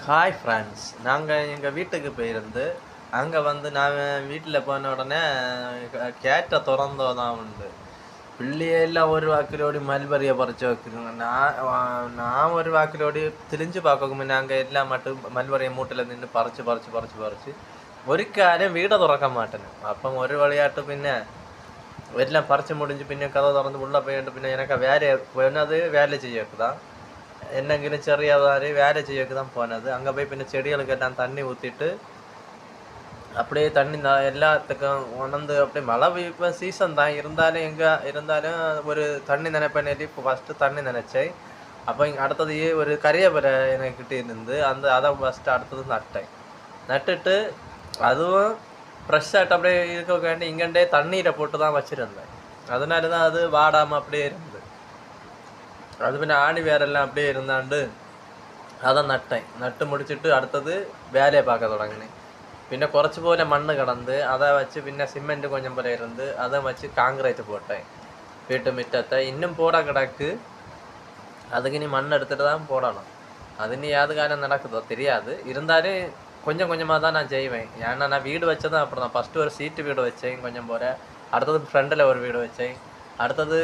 Hi friends, நாங்கள் எங்கள் வீட்டுக்கு போயிருந்து அங்கே வந்து நாங்கள் வீட்டில் போன உடனே கேட்ட திறந்தோ தான் உண்டு. பிள்ளையெல்லாம் ஒரு வாக்கிலோடி மல்பரியை பறிச்சு வைக்குதுங்க. நான் ஒரு வாக்கிலோடி திரிஞ்சு பார்க்க முன்னே அங்கே எல்லாம் மட்டும் மல்பரியை மூட்டில் நின்று பறிச்சு ஒரு காര്യം வீடை തുറക്കാൻ மாட்டேன். അപ്പം ഒരു വിളയാട്ട് പിന്നെ എല്ലാം പറിച്ച് മുടിஞ்சு പിന്നെ കഥ തുറന്ന് ഉള്ള പോയിട്ട് പിന്നെ എനിക്ക് വേല ചെയ്യേക്കുதான் என்னங்கிற ചെറിയതായി வேலை செய்யக்கு தான் போனது. அங்கே போய் பின்ன செடிகளுக்கு எல்லாம் தண்ணி ஊற்றிட்டு அப்படியே தண்ணி எல்லாத்துக்கும் உணர்ந்து அப்படியே மழை இப்போ சீசன் தான் இருந்தாலும் ஒரு தண்ணி நினைப்பேன். இப்போ ஃபஸ்ட்டு தண்ணி நினைச்சேன். அப்போ அடுத்தது ஒரு கறிவேப்பிலை எனக்கிட்ட இருந்து அதை ஃபஸ்ட்டு அடுத்தது நட்டுட்டு அதுவும் ஃப்ரெஷ்ஷாகிட்டு அப்படியே இருக்க வேண்டி இங்கண்டே தண்ணீரை போட்டு தான் வச்சுருந்தேன். அதனால தான் அது வாடாமல் அப்படியே இருந்தது. அது பின்ன ஆணி வேரெல்லாம் அப்படியே இருந்தாண்டு அதை நட்டு முடிச்சுட்டு அடுத்தது வேலையை பார்க்க தொடங்கினேன். പിന്നെ കുറച്ച് പോലെ മണ്ണ് കിടന്ന് அதை வச்சு പിന്നെ சிமெண்ட் கொஞ்சம் போல இருந்து அதை வச்சு காங்கிரீட் போட்டேன் வீட்டு மிட்டத்தை. இன்னும் போட கிடக்கு. அதுக்கு நீ மண் எடுத்துட்டு தான் போடணும். அது நீ யாது காலம் நடக்குதோ தெரியாது. இருந்தாலும் கொஞ்சம் கொஞ்சமாக தான் நான் செய்வேன். ஏன்னா நான் வீடு வச்சதும் அப்படி தான். ஃபஸ்ட்டு ஒரு சீட்டு வீடு வச்சேன் கொஞ்சம் போல. அடுத்தது ஃப்ரெண்டில் ஒரு வீடு வச்சேன். அடுத்தது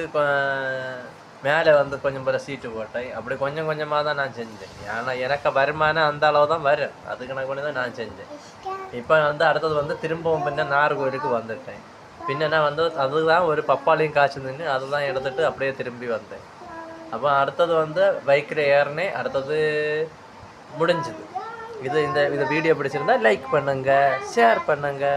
மேலே வந்து கொஞ்சம் போல சீட்டு போட்டேன். அப்படி கொஞ்சம் கொஞ்சமாக தான் நான் செஞ்சேன். ஏன்னா எனக்கு வருமானம் அந்த அளவு தான் வரும். அது கணக்கு தான் நான் செஞ்சேன். இப்போ வந்து அடுத்தது வந்து திரும்பவும் பின்ன நாகர்கோயிலுக்கு வந்துட்டேன். பின்ன நான் வந்து அதுதான் ஒரு பப்பாளியும் காய்ச்சி நின்று அதை தான் எடுத்துகிட்டு அப்படியே திரும்பி வந்தேன். அப்போ அடுத்தது வந்து பைக்கில் ஏறினேன். அடுத்தது முடிஞ்சுது. இந்த வீடியோ பிடிச்சிருந்தா லைக் பண்ணுங்கள், ஷேர் பண்ணுங்கள்.